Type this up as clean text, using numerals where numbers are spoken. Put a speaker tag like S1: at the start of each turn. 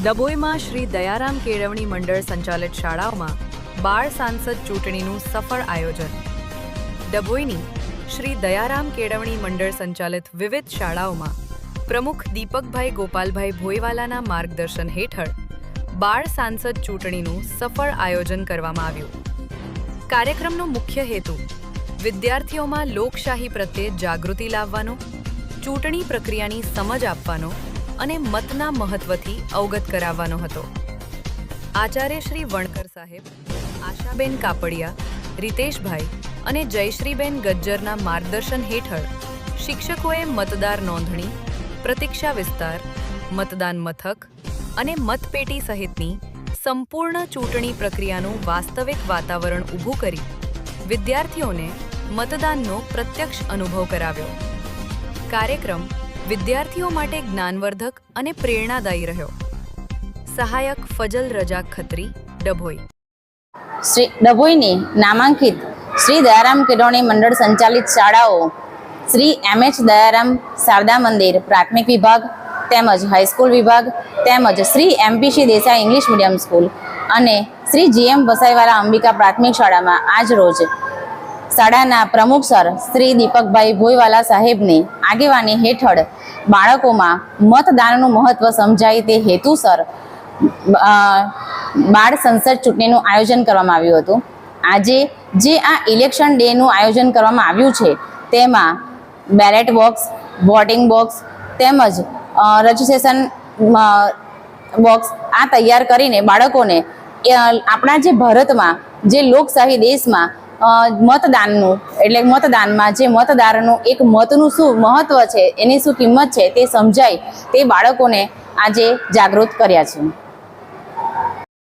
S1: ડભોઈમાં શ્રી દયારામ કેળવણી મંડળ સંચાલિત શાળાઓમાં બાળ સાંસદ ચૂંટણીનું સફળ આયોજન। ડભોઈની શ્રી દયારામ કેળવણી મંડળ સંચાલિત વિવિધ શાળાઓમાં પ્રમુખ દીપકભાઈ ગોપાલભાઈ ભોઈવાલાના માર્ગદર્શન હેઠળ બાળ સાંસદ ચૂંટણીનું સફળ આયોજન કરવામાં આવ્યું। કાર્યક્રમનો મુખ્ય હેતુ વિદ્યાર્થીઓમાં લોકશાહી પ્રત્યે જાગૃતિ લાવવાનો, ચૂંટણી પ્રક્રિયાની સમજ આપવાનો અને મતના મહત્વથી અવગત કરાવવાનો હતો। આચાર્ય શ્રી વણકર સાહેબ, આશાબેન કાપડિયા, રીતેશભાઈ અને જયશ્રીબેન ગજ્જરના માર્ગદર્શન હેઠળ શિક્ષકોએ મતદાર નોંધણી, પ્રતીક્ષા વિસ્તાર, મતદાન મથક અને મતપેટી સહિતની સંપૂર્ણ ચૂંટણી પ્રક્રિયાનું વાસ્તવિક વાતાવરણ ઊભું કરી વિદ્યાર્થીઓને મતદાનનો પ્રત્યક્ષ અનુભવ કરાવ્યો। કાર્યક્રમ વિદ્યાર્થીઓ માટે જ્ઞાનવર્ધક અને પ્રેરણાદાયી રહ્યો। સહાયક ફજલ રજા ખત્રી, ડભોઈ।
S2: શ્રી ડભોઈની નામાંકિત શ્રી દયારામ કેળવણી મંડળ સંચાલિત શાળાઓ શ્રી એમ.એચ. દયારામ શારદા મંદિર પ્રાથમિક વિભાગ તેમજ હાઈસ્કૂલ વિભાગ તેમજ Shri MPC. Desai English medium school અને શ્રી જી.એમ. વસાઈવાલા અંબિકા પ્રાથમિક શાળામાં આજ રોજ શાળાના પ્રમુખ સર શ્રી દીપકભાઈ ભોઈવાલા સાહેબની આગેવાની હેઠળ બાળકોમાં મતદાનનું મહત્વ સમજાય તે હેતુસર બાળ સંસદ ચૂંટણીનું આયોજન કરવામાં આવ્યું હતું। આજે જે આ ઇલેક્શન ડેનું આયોજન કરવામાં આવ્યું છે તેમાં બેલેટ બોક્સ, વોટિંગ બોક્સ તેમજ રજિસ્ટ્રેશન બોક્સ આ તૈયાર કરીને બાળકોને આપણા જે ભારતમાં જે લોકશાહી દેશમાં મતદાનનું એટલે મતદાનમાં જે મતદારનું એક મતનું શું મહત્વ છે, એની શું કિંમત છે તે સમજાય તે બાળકોને આજે જાગૃત કર્યા છે।